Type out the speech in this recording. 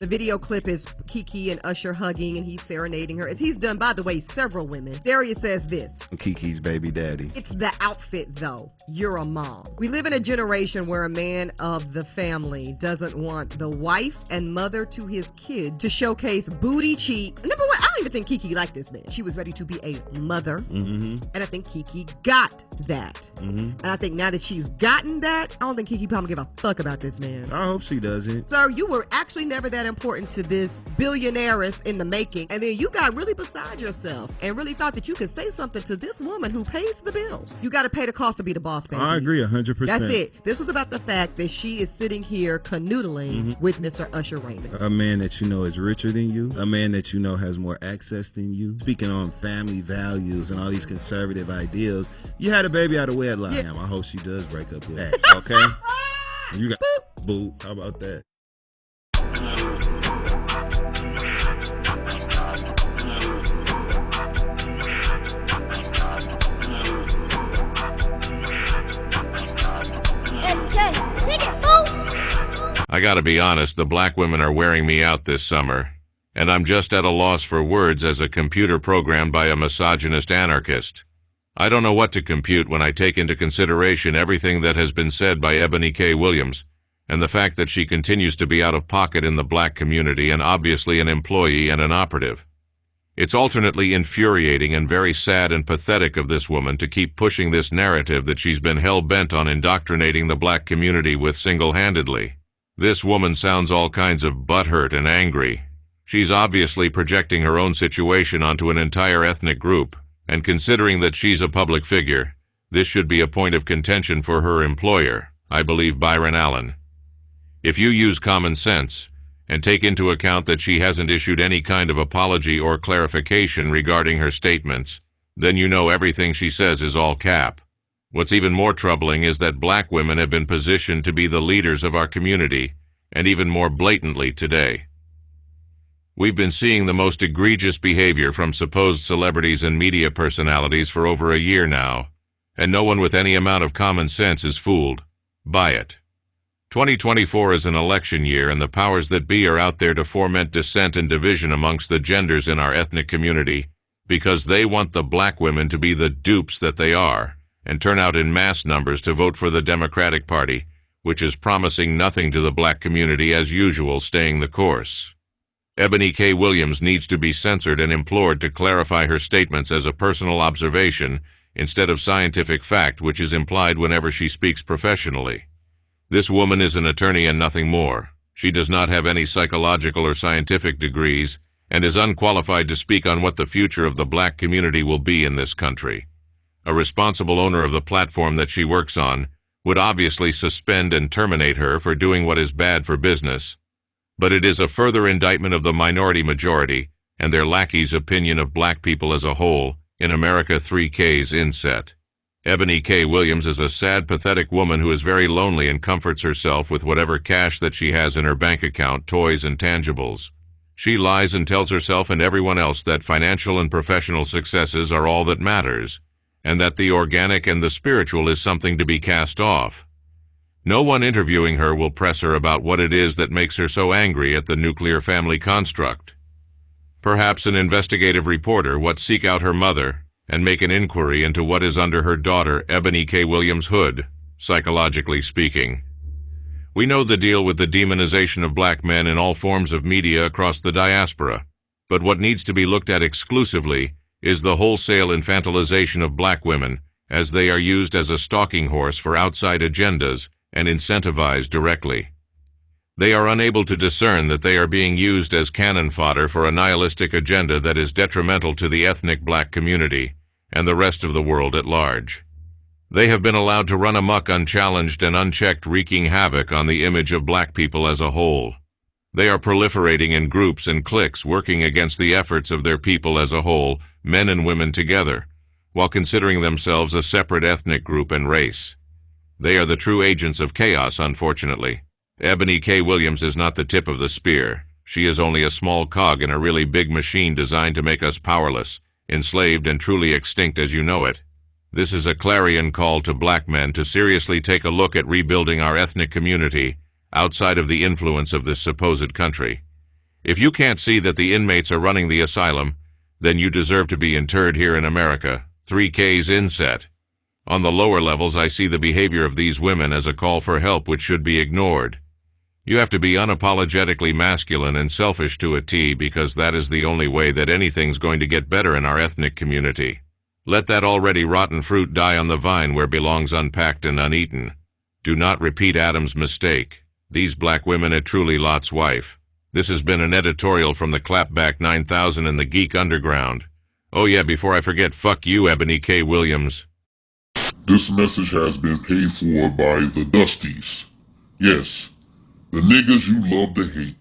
The video clip is Kiki and Usher hugging, and he's serenading her, as he's done, by the way, several women. Darius says this. Kiki's baby daddy. It's the outfit, though. You're a mom. We live in a generation where a man of the family doesn't want the wife and mother to his kid to showcase booty cheeks. Number one, I don't even think Kiki liked this man. She was ready to be a mother. And I think Kiki got that. And I think now that she's gotten that, I don't think Kiki probably give a fuck about this man. I hope she doesn't. Sir, you were actually never that important to this billionaireess in the making, and then you got really beside yourself and really thought that you could say something to this woman who pays the bills. You got to pay the cost to be the boss, baby. I agree 100%. That's it. This was about the fact that she is sitting here canoodling with Mr. Usher Raymond. A man that you know is richer than you, a man that you know has more access than you. Speaking on family values and all these conservative ideals, you had a baby out of wedlock. Yeah. I hope she does break up with that, okay? You got boo. How about that? I gotta be honest, the black women are wearing me out this summer, and I'm just at a loss for words as a computer programmed by a misogynist anarchist. I don't know what to compute when I take into consideration everything that has been said by Eboni K. Williams, and the fact that she continues to be out of pocket in the black community and obviously an employee and an operative. It's alternately infuriating and very sad and pathetic of this woman to keep pushing this narrative that she's been hell-bent on indoctrinating the black community with single-handedly. This woman sounds all kinds of butthurt and angry. She's obviously projecting her own situation onto an entire ethnic group, and considering that she's a public figure, this should be a point of contention for her employer, I believe Byron Allen. If you use common sense, and take into account that she hasn't issued any kind of apology or clarification regarding her statements, then you know everything she says is all cap. What's even more troubling is that black women have been positioned to be the leaders of our community, and even more blatantly today. We've been seeing the most egregious behavior from supposed celebrities and media personalities for over a year now, and no one with any amount of common sense is fooled by it. 2024 is an election year, and the powers that be are out there to foment dissent and division amongst the genders in our ethnic community because they want the black women to be the dupes that they are and turn out in mass numbers to vote for the Democratic Party, which is promising nothing to the black community as usual, staying the course. Eboni K. Williams needs to be censored and implored to clarify her statements as a personal observation instead of scientific fact, which is implied whenever she speaks professionally. This woman is an attorney and nothing more. She does not have any psychological or scientific degrees and is unqualified to speak on what the future of the black community will be in this country. A responsible owner of the platform that she works on would obviously suspend and terminate her for doing what is bad for business, but it is a further indictment of the minority majority and their lackeys' opinion of black people as a whole in America 3K's inset. Eboni K. Williams is a sad, pathetic woman who is very lonely and comforts herself with whatever cash that she has in her bank account, toys and tangibles. She lies and tells herself and everyone else that financial and professional successes are all that matters, and that the organic and the spiritual is something to be cast off. No one interviewing her will press her about what it is that makes her so angry at the nuclear family construct. Perhaps an investigative reporter would seek out her mother and make an inquiry into what is under her daughter Eboni K. Williams' hood, psychologically speaking. We know the deal with the demonization of black men in all forms of media across the diaspora, but what needs to be looked at exclusively is the wholesale infantilization of black women as they are used as a stalking horse for outside agendas and incentivized directly. They are unable to discern that they are being used as cannon fodder for a nihilistic agenda that is detrimental to the ethnic black community and the rest of the world at large. They have been allowed to run amok unchallenged and unchecked, wreaking havoc on the image of black people as a whole. They are proliferating in groups and cliques working against the efforts of their people as a whole, men and women together, while considering themselves a separate ethnic group and race. They are the true agents of chaos, unfortunately. Eboni K. Williams is not the tip of the spear. She is only a small cog in a really big machine designed to make us powerless, enslaved and truly extinct as you know it. This is a clarion call to black men to seriously take a look at rebuilding our ethnic community outside of the influence of this supposed country. If you can't see that the inmates are running the asylum, then you deserve to be interred here in America. 3Ks inset. On the lower levels, I see the behavior of these women as a call for help which should be ignored. You have to be unapologetically masculine and selfish to a T, because that is the only way that anything's going to get better in our ethnic community. Let that already rotten fruit die on the vine where it belongs, unpacked and uneaten. Do not repeat Adam's mistake. These black women are truly Lot's wife. This has been an editorial from the Clapback 9000 and the Geek Underground. Oh yeah, before I forget, fuck you, Eboni K. Williams. This message has been paid for by the Dusties. Yes, the niggas you love to hate.